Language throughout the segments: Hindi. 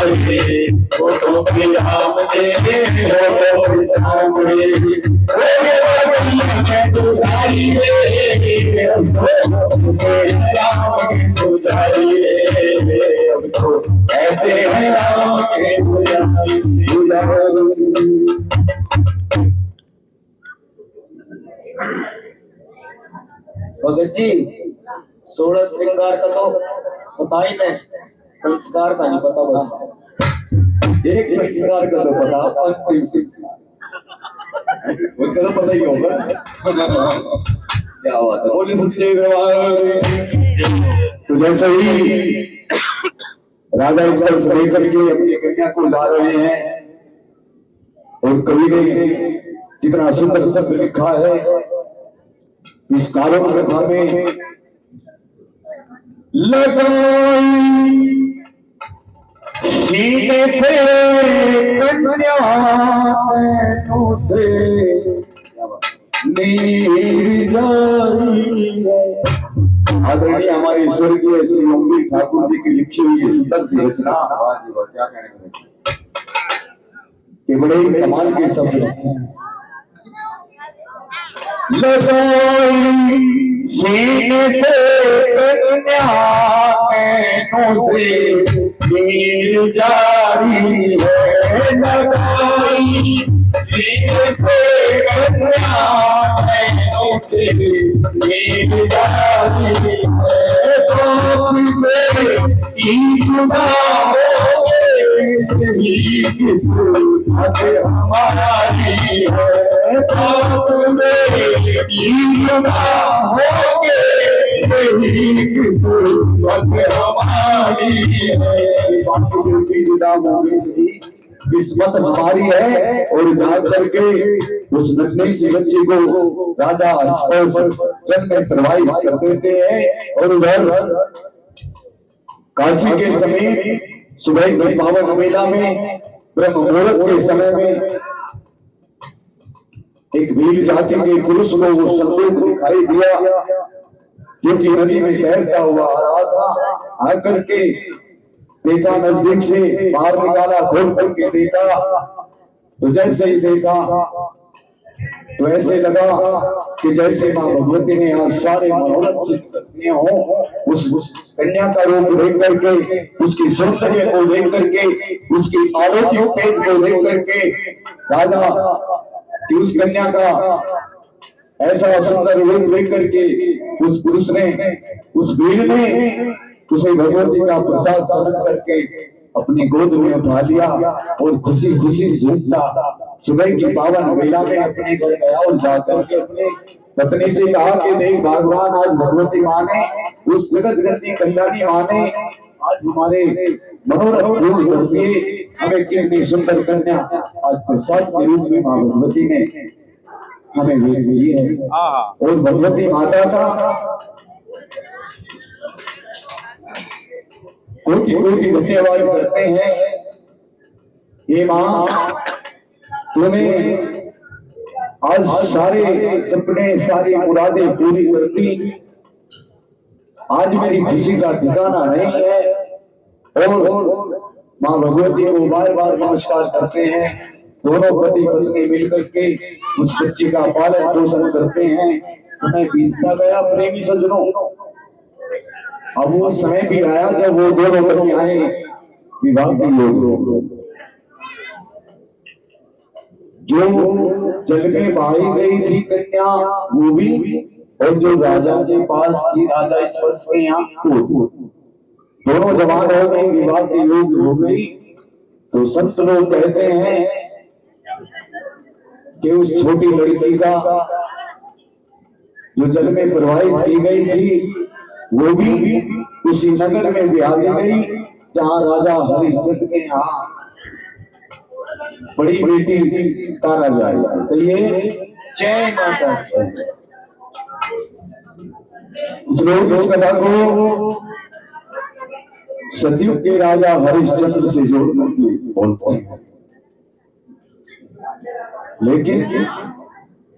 तुम्हारे फोटो के हम देखे फोटो सामने पुजारी अब तो ऐसे है राम के पुजारी। भगत जी 16 श्रृंगार का तो पता ही नहीं, संस्कार का नहीं पता, बस एक संस्कार का तो पता, अंतिम संस्कार उसका तो पता ही होगा। क्या बात है, बोले सच्चे दरबार। तो जैसे ही राजा इस पर लेकर के अपनी कन्या को ला रहे हैं और कवि ने कितना सुंदर शब्द लिखा है इस कारुण्य कथा में। लगाई सीने से कन्या से नीर जारी है। आदरणीय हमारे स्वर्गीय श्री अम्बी ठाकुर जी की लिखी हुई ये सुंदर सी रचना, क्या कहने के बड़े ही कमाल के शब्द हैं। लगाई सीने से कन्या से नीर जारी है। लगाई सीने से कन्या से नीर जारी है। तो किस्मत हमारी है। तो मेरी किस्मत हमारी है। और जा करके उस नन्ही सी बच्ची को राजा जन में प्रवाहित कर देते हैं। और उधर काशी के समीप सुबह की पावन मेला में ब्रह्म मुहूर्त के समय में एक भील जाति के पुरुष को वो संदूक दिखाई दिया, क्योंकि नदी में तैरता हुआ आ रहा था। आकर के देखा, नजदीक से बाहर निकाला, खोल करके देखा, तो जैसे ही देखा तो ऐसे लगा कि जैसे मां भगवती ने आज सारे मनोरथ सिद्ध करते हो। उस कन्या का रूप देख करके, उसकी सौंदर्य को देख करके, उसकी आरोग्य तेज को देख करके राजा कि उस कन्या का ऐसा सुंदर रूप देख करके उस पुरुष ने, उस भील ने उसे भगवती का प्रसाद समझ करके अपनी गोद में उठा लिया और खुशी खुशी झूठा सुबह की पावन वेला में अपने घर गया और जाकर के अपने पत्नी से कहा कि देख भगवान, आज भगवती माँ ने, उस जगत जननी कल्याणी माँ ने आज हमारे मनोरथ पूर्ण कर दिए। हमें कितनी सुंदर कन्या आज प्रसाद के रूप में माँ भगवती ने हमें भेज दी है। और भगवती माता का कोटि कोटि धन्यवाद करते हैं। ये माँ, तूने आज सारे सपने, सारी मुरादें पूरी कर दी। आज मेरी खुशी का ठिकाना नहीं है। और माँ भगवती को बार बार नमस्कार करते हैं। दोनों पति पत्नी मिलकर के उस बच्चे का पालन पोषण करते हैं। समय बीतता गया प्रेमी सज्जनों, अब वो समय भी आया जब वो दोनों कन्याएं विवाह की योग जो जल में बहाई गई थी कन्या वो भी, और जो राजा के पास थी राजा स्पर्श के यहाँ दोनों जवान हो गई, विवाह की योग हो गई। तो संत लोग कहते हैं कि उस छोटी लड़की का जो जल में प्रवाहित की गई थी वो भी उसी नगर में ब्याह दी गई जहाँ राजा हरिश्चंद्र के यहाँ बड़ी बेटी तारा जाए। तो ये जय माता लोग इस कथा को सतयुग के राजा हरिश्चंद्र से जोड़ करके बोलते हैं, लेकिन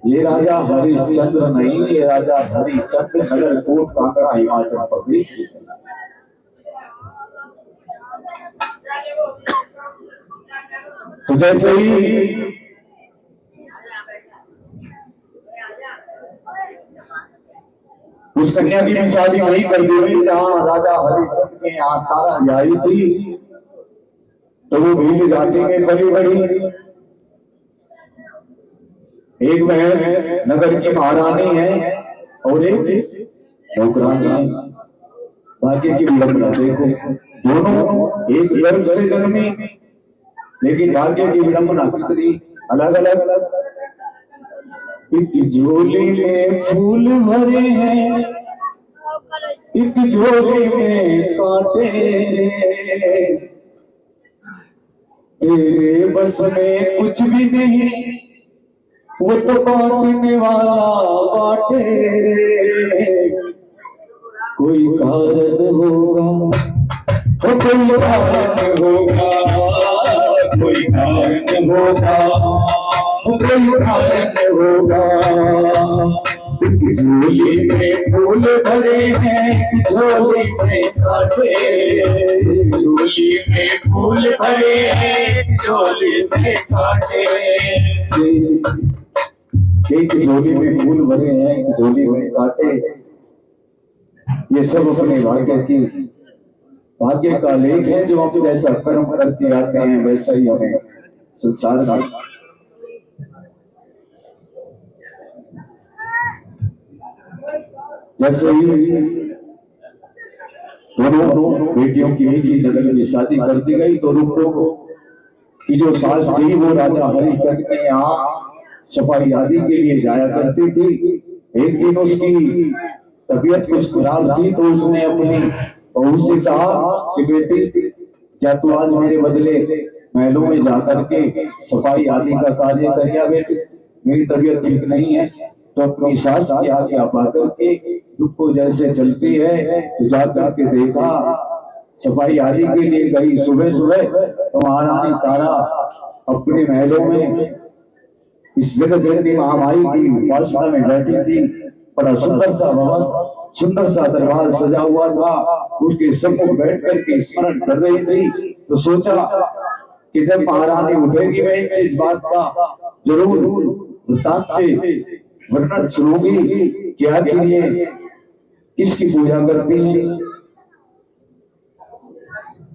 ये राजा हरिश्चंद्र नहीं, ये राजा हरिचंद्र नगर कोट कांगड़ा हिमाचल प्रदेश के। तो जैसे ही उस कन्या की भी शादी वही कर दी गई जहां राजा हरिचंद के यहाँ तारा जाई थी। तो वो भील जाति में पली बड़ी। एक बहन नगर की महारानी है और एक नौकरानी है। भाग्य की विडंबना देखो, दोनों एक गर्भ से जन्मी, लेकिन भाग्य की विडंबना कितनी अलग अलग। एक झोली में फूल भरे हैं, एक झोली में कांटे रे, तेरे बस में कुछ भी नहीं, वो तो बांटने वाला बांटे रे। कोई कारण होगा, कोई कारण होगा, कोई कारण होगा, कोई कारण होगा। झोली में फूल भरे हैं, झोली में कांटे, झोली में फूल भरे हैं, झोली में कांटे। एक झोली में फूल भरे हैं, एक झोली में कांटे। ये सब अपने भाग्य का लेख है। जो हम जैसा कर्म करते आते हैं वैसा ही हमें संसार का। जैसे ही दोनों बेटियों की एक ही नगर में शादी कर दी गई, तो रुको की जो सास थी वो राजा हरिचंद के यहाँ सफाई आदि के लिए जाया करती थी। एक दिन उसकी तबीयत कुछ खराब थी, तो उसने अपनी बहू से कहा कि बेटी क्या तू आज मेरे बदले महलों में जाकर के सफाई आदि का कार्य कर गया। बेटी मेरी तबीयत ठीक नहीं है। तो अपनी सास के आगे आप आकर के दुख को जैसे चलती है, तो जाकर के देखा सफाई आदि के लिए गई। सुबह सुबह तो महारानी तारा अपने महलों में इस जगत जननी महामाई की उपासना में बैठी थी। बड़ा सुंदर सा भवन, सुंदर सा दरबार सजा हुआ था। उसके सम्मुख बैठ करके स्मरण कर रही थी। तो सोचा कि जब महारानी उठेगी मैं इनसे इस बात का जरूर वृत्तांत से वर्णन सुनूंगी कि आखिर ये किसकी पूजा करती है।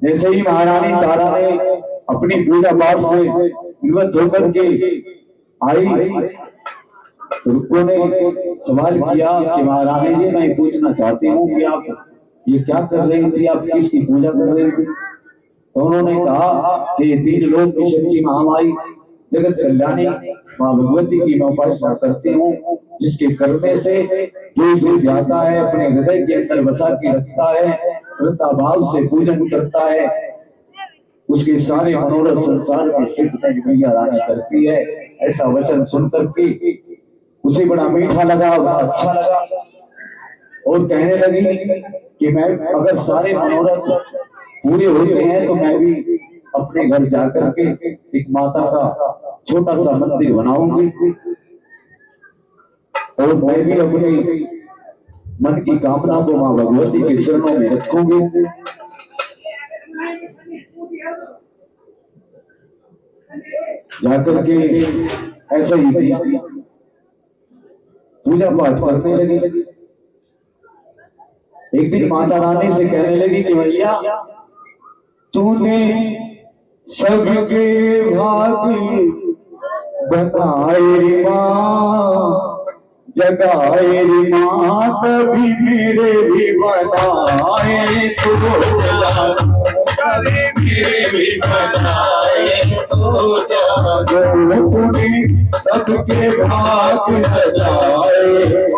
जैसे ही महारानी तारा ने अपनी पूजा पाठ से निवृत्त होकर के आई, रुको ने सवाल किया कि महारानी जी मैं पूछना चाहती हूँ कि आप ये क्या कर रही थी, आप किसकी पूजा कर रही थी। तो उन्होंने कहा कि ये तीन लोक की शक्ति महामाई जगत कल्याणी माँ भगवती की मैं उपासना करती हूँ, जिसके करने से जो इसे जाता है अपने हृदय के अंदर बसा के रखता है, श्रद्धा भाव से पूजन करता है, उसके सारे मनोरथ संसार में सिद्ध मैया रानी करती है। ऐसा वचन सुनकर के उसे बड़ा मीठा लगा, बड़ा अच्छा लगा और कहने लगी कि मैं अगर सारे मनोरथ पूरे होते हैं तो मैं भी अपने घर जाकर के एक माता का छोटा सा मंदिर बनाऊंगी और मैं भी अपने मन की कामना को मां भगवती के चरणों में रखूंगी। जाकर के ऐसा ही किया, पूजा पाठ करने लगी। एक दिन माता रानी से कहने लगी कि भैया तूने सबके भाग्य बताए माँ, जगाए माँ कभी मेरे भी बनाए तो कभी मेरे भी बनाए तो तूने सबके भाग्य बताए